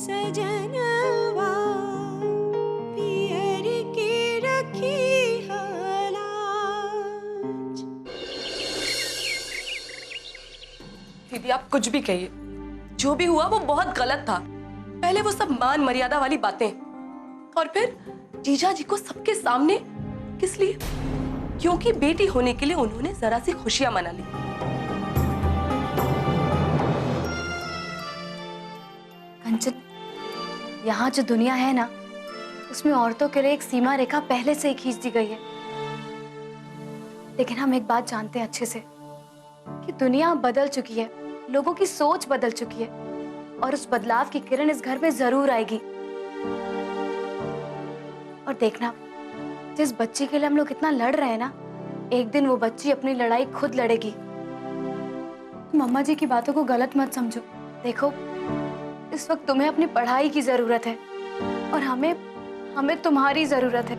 सजनवा पियर के रखी हालाज। दीदी आप कुछ भी कहिए, जो भी हुआ वो बहुत गलत था। पहले वो सब मान मर्यादा वाली बातें, और फिर जीजा जी को सबके सामने। किस लिए? क्योंकि बेटी होने के लिए उन्होंने जरा सी खुशियां मना ली। कंचन, यहाँ जो दुनिया है ना, उसमें औरतों के लिए एक सीमा रेखा पहले से ही खींच दी गई है। लेकिन हम एक बात जानते हैं अच्छे से कि दुनिया बदल चुकी है, लोगों की सोच बदल चुकी है, और उस बदलाव की किरण इस घर में जरूर आएगी। और देखना, जिस बच्ची के लिए हम लोग इतना लड़ रहे हैं ना, एक दिन वो बच्ची अपनी लड़ाई खुद लड़ेगी। मम्मा जी की बातों को गलत मत समझो। देखो, इस वक्त तुम्हें अपनी पढ़ाई की जरूरत है और हमें तुम्हारी जरूरत है।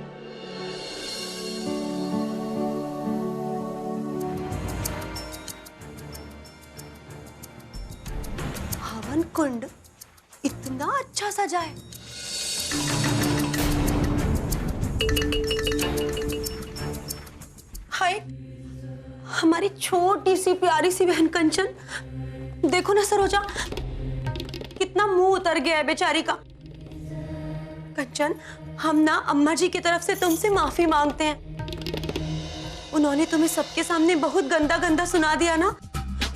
हवन कुंड इतना अच्छा सजा है। हाय, हमारी छोटी सी प्यारी सी बहन कंचन, देखो ना सरोजा, कितना मुंह उतर गया है बेचारी का। कंचन, हम ना अम्मा जी की तरफ से तुमसे माफी मांगते हैं। उन्होंने तुम्हें सबके सामने बहुत गंदा गंदा सुना दिया ना,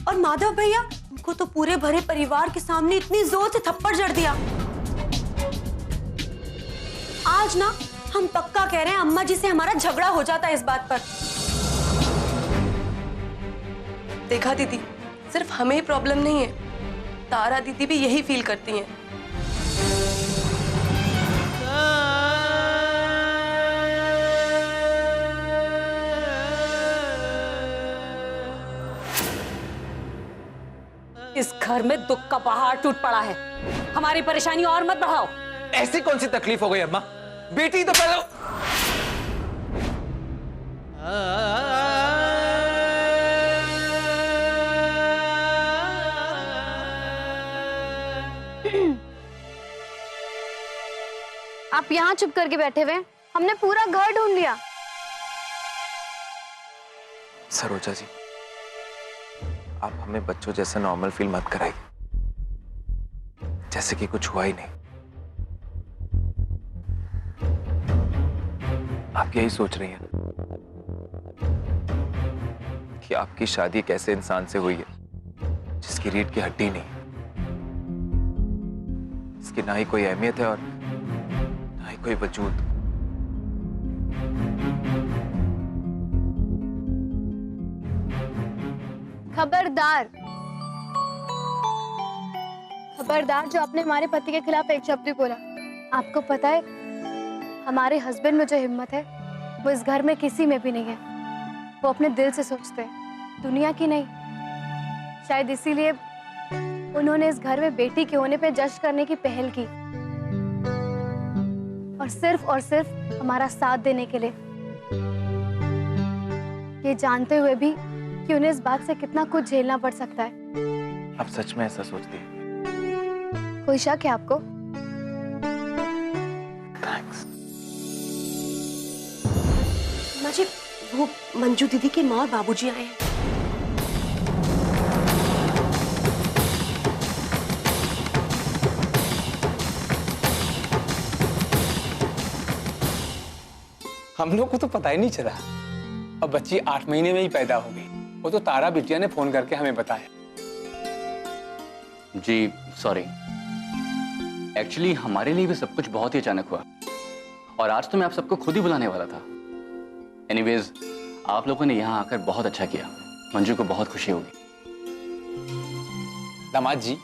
और माधव भैया उनको तो पूरे भरे परिवार के सामने इतनी जोर से थप्पड़ जड़ दिया। आज ना हम पक्का कह रहे हैं अम्मा जी से हमारा झगड़ा हो जाता है इस बात पर। देखा दीदी, सिर्फ हमें ही प्रॉब्लम नहीं है, तारा दीदी भी यही फील करती हैं। इस घर में दुख का पहाड़ टूट पड़ा है। हमारी परेशानी और मत बढ़ाओ। ऐसी कौन सी तकलीफ हो गई अम्मा? बेटी तो पहले। आप यहाँ चुप करके बैठे हुए हैं? हमने पूरा घर ढूंढ लिया। सरोजा जी, आप हमें बच्चों जैसा नॉर्मल फील मत कराइए, जैसे कि कुछ हुआ ही नहीं। आप यही सोच रही हैं कि आपकी शादी एक ऐसे इंसान से हुई है जिसकी रीढ़ की हड्डी नहीं, इसकी ना ही कोई अहमियत है और ना ही कोई वजूद। खबरदार, खबरदार जो आपने हमारे पति के खिलाफ एक शब्द भी बोला। आपको पता है, हमारे हस्बैंड में जो हिम्मत है वो इस घर में किसी में भी नहीं है। वो अपने दिल से सोचते हैं, दुनिया की नहीं। शायद इसीलिए उन्होंने इस घर में बेटी के होने पे जश्न करने की पहल की, और सिर्फ हमारा साथ देने के लिए, ये जानते हुए भी कि उन्हें इस बात से कितना कुछ झेलना पड़ सकता है। आप सच में ऐसा सोचती हैं? कोई शक है आपको? थैंक्स। मुझे वो मंजू दीदी की माँ और बाबूजी आए हैं। हम लोग को तो पता ही नहीं चला। अब बच्ची 8 महीने में ही पैदा हो गई। वो तो तारा बिटिया ने फोन करके हमें बताया। जी सॉरी, एक्चुअली हमारे लिए भी सब कुछ बहुत ही अचानक हुआ, और आज तो मैं आप सबको खुद ही बुलाने वाला था। एनीवेज, आप लोगों ने यहाँ आकर बहुत अच्छा किया। मंजू को बहुत खुशी होगी। दामाद जी,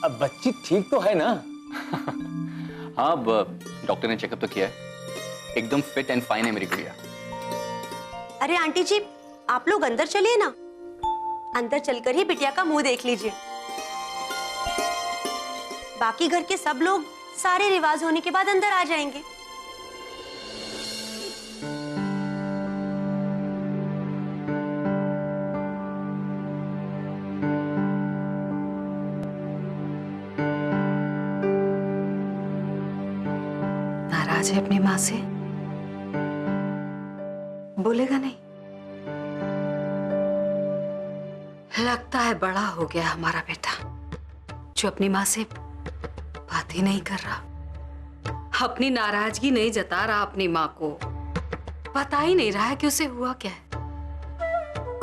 अब बच्ची ठीक तो है ना? हाँ, अब डॉक्टर ने चेकअप तो किया है, एकदम फिट एंड फाइन है मेरी गुड़िया। अरे आंटी जी, आप लोग अंदर चलिए ना, अंदर चलकर ही बिटिया का मुंह देख लीजिए। बाकी घर के सब लोग सारे रिवाज होने के बाद अंदर आ जाएंगे। नाराज है अपनी माँ से? बोलेगा नहीं? लगता है बड़ा हो गया हमारा बेटा, जो अपनी माँ से बात ही नहीं कर रहा, अपनी नाराजगी नहीं जता रहा अपनी माँ को, बता ही नहीं रहा है कि उसे हुआ क्या है,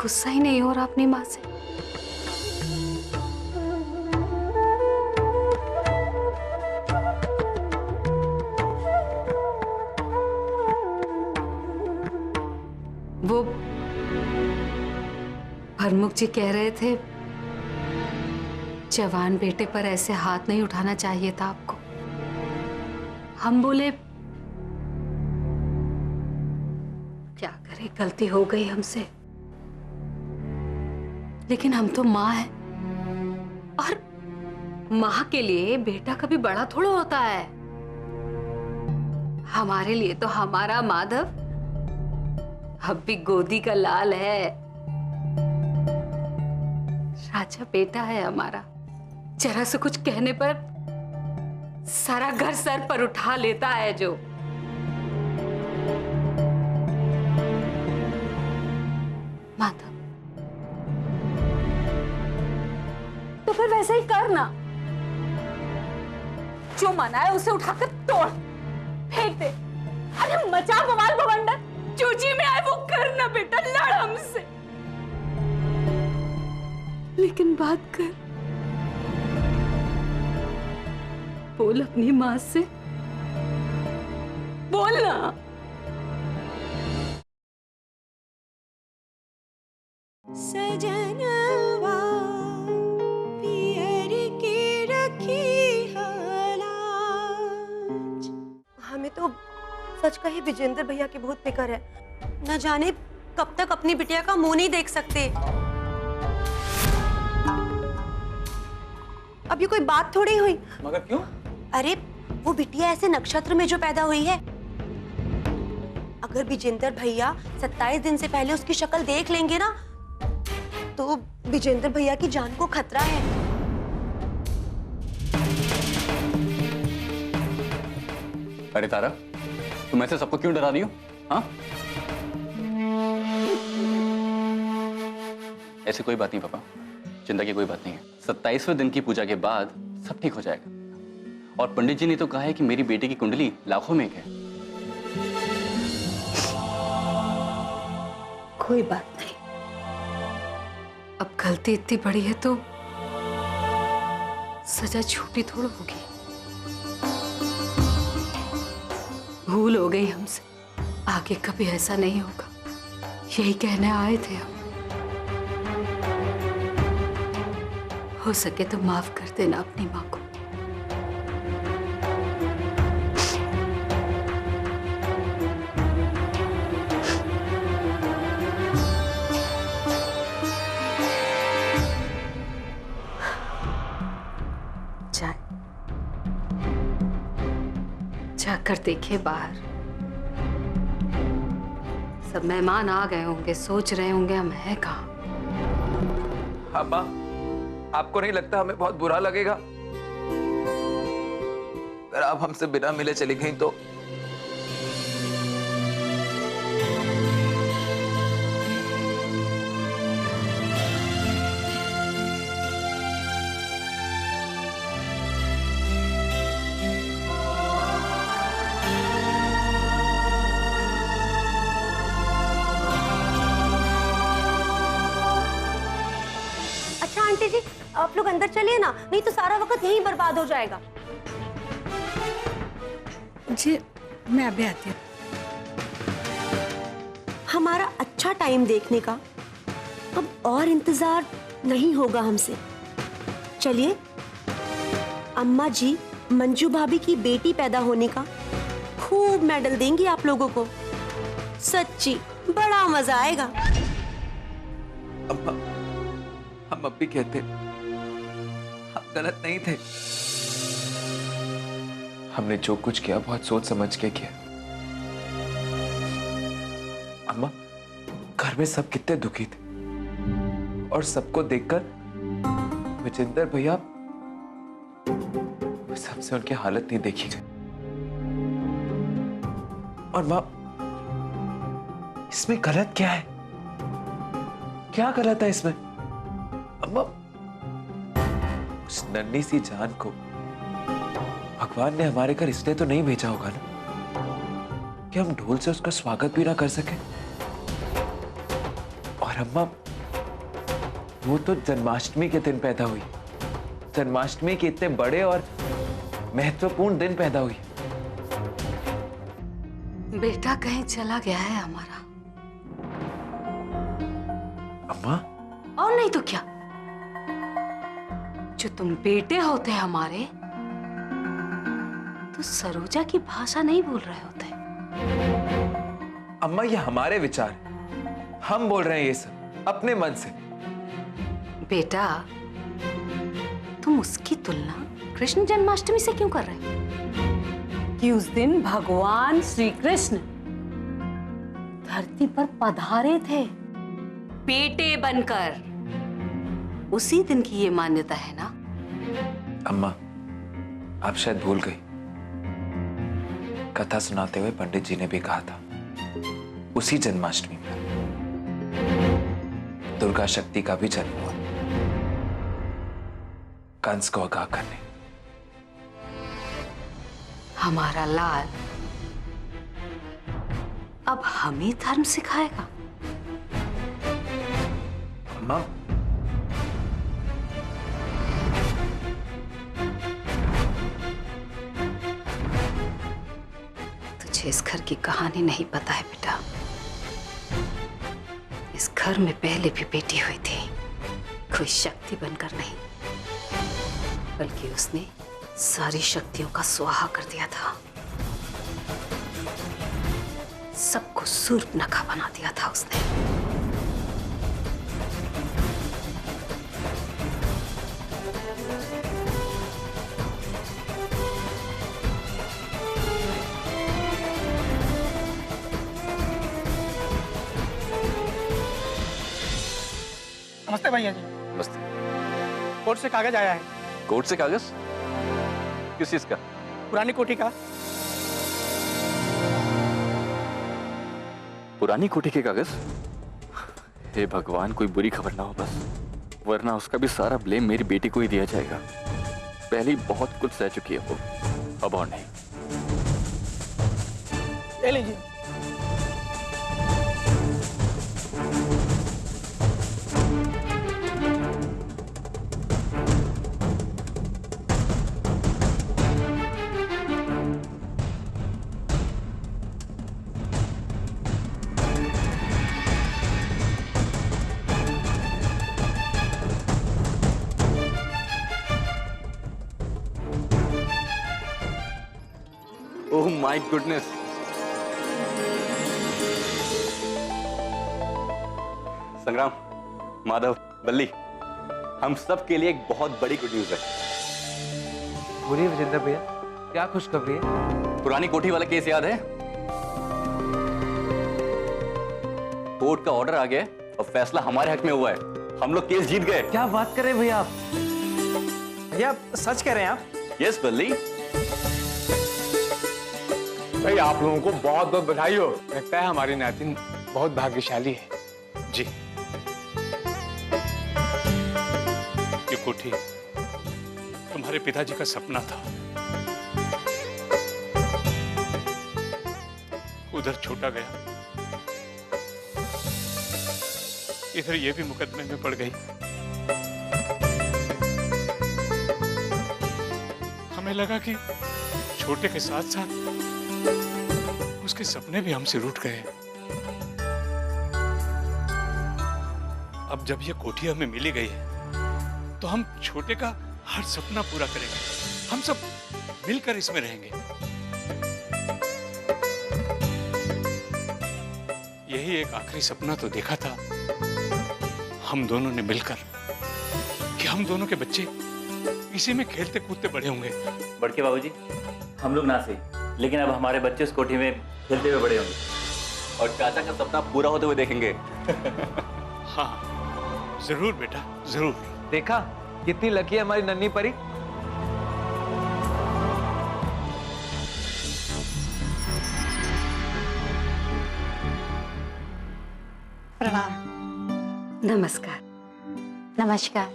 गुस्सा ही नहीं हो रहा अपनी माँ से। वो प्रमुख जी कह रहे थे जवान बेटे पर ऐसे हाथ नहीं उठाना चाहिए था आपको। हम बोले क्या करें, गलती हो गई हमसे, लेकिन हम तो माँ हैं और माँ के लिए बेटा कभी बड़ा थोड़ा होता है। हमारे लिए तो हमारा माधव अब भी गोदी का लाल है, राजा बेटा है हमारा। जरा से कुछ कहने पर सारा घर सर पर उठा लेता है जो। माधव, तो फिर वैसे ही करना, जो मना है उसे उठाकर तोड़ फेंक दे। अरे मचा बवाल बवंडर, जो जी में आए वो करना बेटा, लड़ हमसे, लेकिन बात कर, बोल अपनी माँ से, बोलना। सजनवा पियर के रखी हालाज। हमें तो सच कही विजेंद्र भैया की बहुत फिक्र है, न जाने कब तक अपनी बिटिया का मुंह नहीं देख सकते। अब ये कोई बात थोड़ी हुई। मगर क्यों? अरे वो बिटिया ऐसे नक्षत्र में जो पैदा हुई है, अगर विजेंद्र भैया 27 दिन से पहले उसकी शक्ल देख लेंगे ना, तो विजेंद्र भैया की जान को खतरा है। अरे तारा, तुम ऐसे सबको क्यों डरा रही हो? हाँ? ऐसी कोई बात नहीं पापा, चिंता की कोई बात नहीं है। 27वें दिन की पूजा के बाद सब ठीक हो जाएगा। और पंडित जी ने तो कहा है कि मेरी बेटी की कुंडली लाखों में एक है। कोई बात नहीं, अब गलती इतनी बड़ी है तो सजा छोटी थोड़ा होगी। भूल हो गई हमसे, आगे कभी ऐसा नहीं होगा, यही कहने आए थे हम। हो सके तो माफ कर देना अपनी माँ को। जाए, जाकर देखिए बाहर, सब मेहमान आ गए होंगे, सोच रहे होंगे हम हैं कहाँ। हाँ माँ, आपको नहीं लगता हमें बहुत बुरा लगेगा अगर आप हमसे बिना मिले चली गई तो? अच्छा आंटी जी, आप लोग अंदर चलिए ना, नहीं तो सारा वक्त यहीं बर्बाद हो जाएगा। जी मैं अभी आती हूँ। हमारा अच्छा टाइम देखने का अब और इंतजार नहीं होगा हमसे। चलिए, अम्मा जी मंजू भाभी की बेटी पैदा होने का खूब मेडल देंगी आप लोगों को। सच्ची बड़ा मजा आएगा। अम्मा, हम अब भी कहते हम गलत नहीं थे। हमने जो कुछ किया बहुत सोच समझ के किया। अम्मा, घर में सब कितने दुखी थे और सबको देखकर विजेंद्र भैया सबसे उनकी हालत नहीं देखी गई। और माँ, इसमें गलत क्या है? क्या गलत है इसमें? अम्मा, उस नन्ही सी जान को भगवान ने हमारे घर इसलिए तो नहीं भेजा होगा ना कि हम ढोल से उसका स्वागत भी ना कर सके। और अम्मा, वो तो जन्माष्टमी के दिन पैदा हुई, जन्माष्टमी के इतने बड़े और महत्वपूर्ण दिन पैदा हुई। बेटा कहीं चला गया है हमारा। अम्मा, और नहीं तो क्या, जो तुम बेटे होते हमारे तो सरोजा की भाषा नहीं बोल रहे होते। अम्मा, ये हमारे विचार हैं। हम बोल रहे हैं ये सब अपने मन से। बेटा, तुम उसकी तुलना कृष्ण जन्माष्टमी से क्यों कर रहे हो? कि उस दिन भगवान श्री कृष्ण धरती पर पधारे थे बेटे बनकर। उसी दिन की ये मान्यता है ना? अम्मा, आप शायद भूल गई। कथा सुनाते हुए पंडित जी ने भी कहा था उसी जन्माष्टमी पर दुर्गा शक्ति का भी जन्म हुआ, कंस को आगाह करने। हमारा लाल अब हमें धर्म सिखाएगा। अम्मा, तुझे इस घर की कहानी नहीं पता है बेटा। इस घर में पहले भी बेटी हुई थी, कोई शक्ति बनकर नहीं, बल्कि उसने सारी शक्तियों का स्वाहा कर दिया था। सबको सूर्पनखा बना दिया था उसने। नमस्ते भैया जी। बस कोर्ट से कागज आया है। कोर्ट से कागज? किस चीज का? पुरानी कोठी का। पुरानी कोठी के कागज? हे भगवान, कोई बुरी खबर ना हो बस, वरना उसका भी सारा ब्लेम मेरी बेटी को ही दिया जाएगा। पहले ही बहुत कुछ सह चुकी है वो, अब और नहीं। ले लीजिए। ओह माय गुडनेस, संग्राम, माधव, बल्ली, हम सब के लिए एक बहुत बड़ी गुड न्यूज है। बोलिए विजेंद्र भैया, क्या खुशखबरी है? पुरानी कोठी वाला केस याद है? कोर्ट का ऑर्डर आ गया है और फैसला हमारे हक में हुआ है। हम लोग केस जीत गए। क्या बात कर रहे हैं भैया आप? भैया सच कह रहे हैं आप? यस बल्ली। भाई आप लोगों को बहुत बहुत बधाई हो। लगता है हमारी नातिन बहुत भाग्यशाली है। जी, ये कोठी तुम्हारे पिताजी का सपना था। उधर छोटा गया, इधर ये भी मुकदमे में पड़ गई। हमें लगा कि छोटे के साथ साथ उसके सपने भी हमसे रूठ गए। अब जब ये कोठी हमें मिली गई है तो हम छोटे का हर सपना पूरा करेंगे। हम सब मिलकर इसमें रहेंगे। यही एक आखिरी सपना तो देखा था हम दोनों ने मिलकर कि हम दोनों के बच्चे इसी में खेलते कूदते बड़े होंगे। बड़के बाबूजी, हम लोग ना सही, लेकिन अब हमारे बच्चे उस कोठी में खेलते हुए बड़े होंगे और चाचा का सपना पूरा होते हुए देखेंगे। हाँ जरूर बेटा, जरूर। देखा कितनी लकी है हमारी नन्ही परी। प्रणाम। नमस्कार। नमस्कार।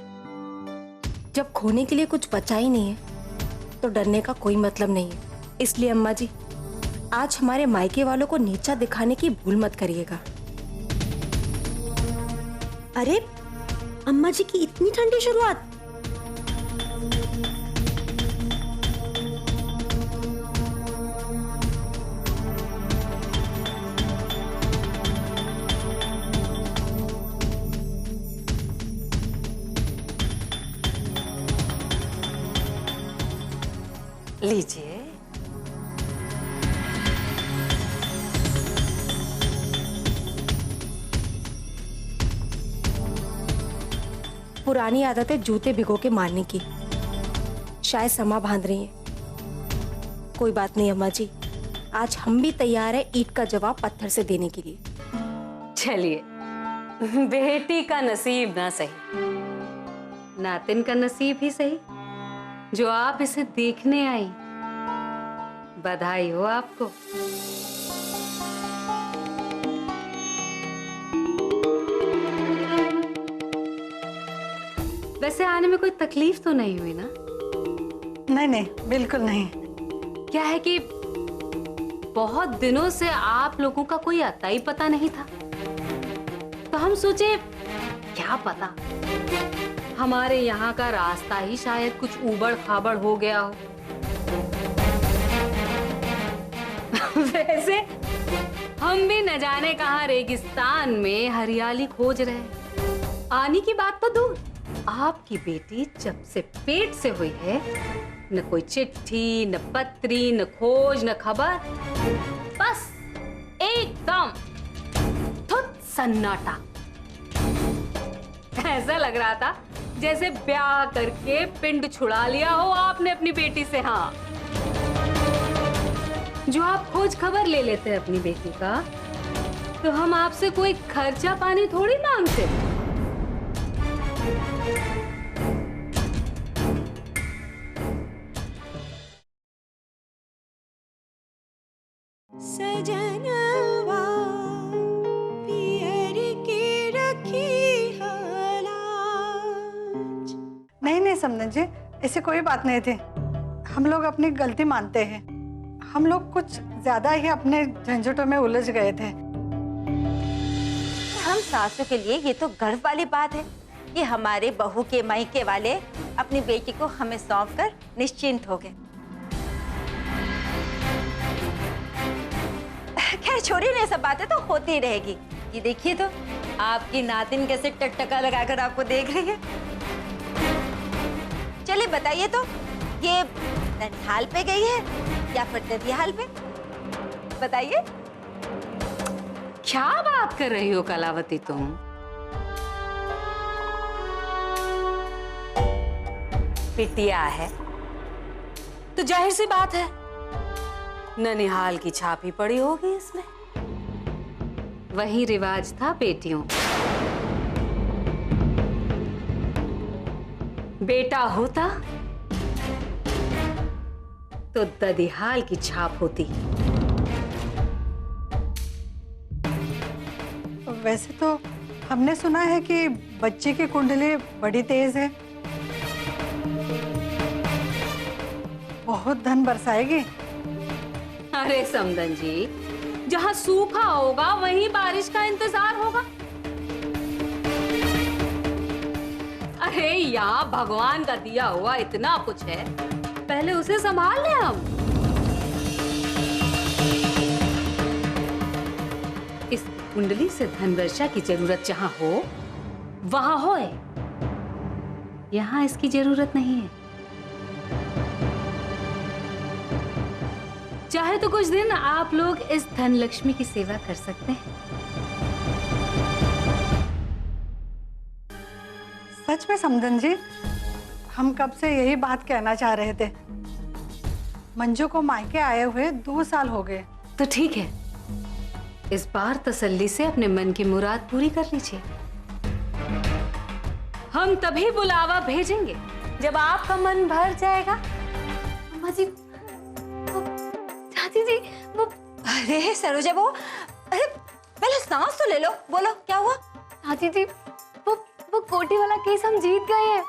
जब खोने के लिए कुछ बचा ही नहीं है तो डरने का कोई मतलब नहीं है। इसलिए अम्मा जी, आज हमारे मायके वालों को नीचा दिखाने की भूल मत करिएगा। अरे अम्मा जी की इतनी ठंडी शुरुआत। लीजिए। पुरानी आदत है जूते भिगो के मारने की। शायद समा बांध रही है। कोई बात नहीं अम्मा जी, आज हम भी तैयार है ईंट का जवाब पत्थर से देने के लिए। चलिए, बेटी का नसीब ना सही, नातिन का नसीब ही सही, जो आप इसे देखने आई। बधाई हो आपको। वैसे आने में कोई तकलीफ तो नहीं हुई ना? नहीं नहीं, बिल्कुल नहीं। क्या है कि बहुत दिनों से आप लोगों का कोई अता ही पता नहीं था, तो हम सोचे क्या पता हमारे यहाँ का रास्ता ही शायद कुछ ऊबड़ खाबड़ हो गया हो। वैसे हम भी न जाने कहाँ रेगिस्तान में हरियाली खोज रहे। आने की बात तो दूर, आपकी बेटी जब से पेट से हुई है, न कोई चिट्ठी, न पत्री, न खोज, न खबर, बस एकदम धुत सन्नाटा। ऐसा लग रहा था जैसे ब्याह करके पिंड छुड़ा लिया हो आपने अपनी बेटी से। हाँ, जो आप खोज खबर ले लेते हैं अपनी बेटी का, तो हम आपसे कोई खर्चा पानी थोड़ी मांगते। सजनवा पियर के रखी हालाज। नहीं नहीं समधन जी, ऐसी कोई बात नहीं थी। हम लोग अपनी गलती मानते हैं। हम लोग कुछ ज्यादा ही अपने झंझटों में उलझ गए थे। हम सासू के लिए ये तो गर्व वाली बात है कि हमारे बहू के मायके वाले अपनी बेटी को हमें सौंप कर निश्चिंत हो गए। खैर छोड़िए ना, सब बातें तो होती रहेगी। ये देखिए तो आपकी नातिन कैसे टकटका लगाकर आपको देख रही है। चलिए बताइए तो, ये ननिहाल पे गई है या फिर ददियाल पे? बताइए। क्या बात कर रही हो कलावती तुम? बिटिया है तो जाहिर सी बात है ननिहाल की छाप ही पड़ी होगी इसमें। वही रिवाज था बेटियों। बेटा होता तो ददिहाल की छाप होती। वैसे तो हमने सुना है कि बच्चे की कुंडली बड़ी तेज है, बहुत धन बरसाएगी। अरे समधन जी, जहां सूखा होगा वहीं बारिश का इंतजार होगा। अरे यहाँ भगवान का दिया हुआ इतना कुछ है, पहले उसे संभाल लें हम। इस कुंडली से धन वर्षा की जरूरत जहां हो वहां होए, यहां इसकी जरूरत नहीं है। चाहे तो कुछ दिन आप लोग इस धन लक्ष्मी की सेवा कर सकते हैं। सच में समधन जी, हम कब से यही बात कहना चाह रहे थे। मंजू को मायके आए हुए 2 साल हो गए। तो ठीक है, इस बार तसल्ली से अपने मन की मुराद पूरी कर लीजिए। हम तभी बुलावा भेजेंगे जब आपका मन भर जाएगा। अम्मा जी, चाची जी, वो अरे सरोजा, वो अरे पहले सांस तो ले लो, बोलो क्या हुआ? चाची जी, वो कोठी वाला केस हम जीत गए हैं।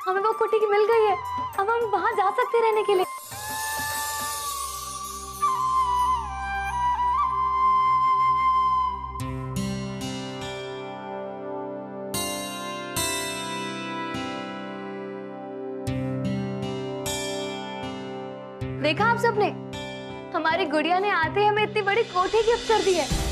हमें वो कोठी की मिल गई है। अब हम वहां जा सकते रहने के लिए। देखा आप सबने, हमारी गुड़िया ने आते हमें इतनी बड़ी कोठी गिफ्ट कर दी है।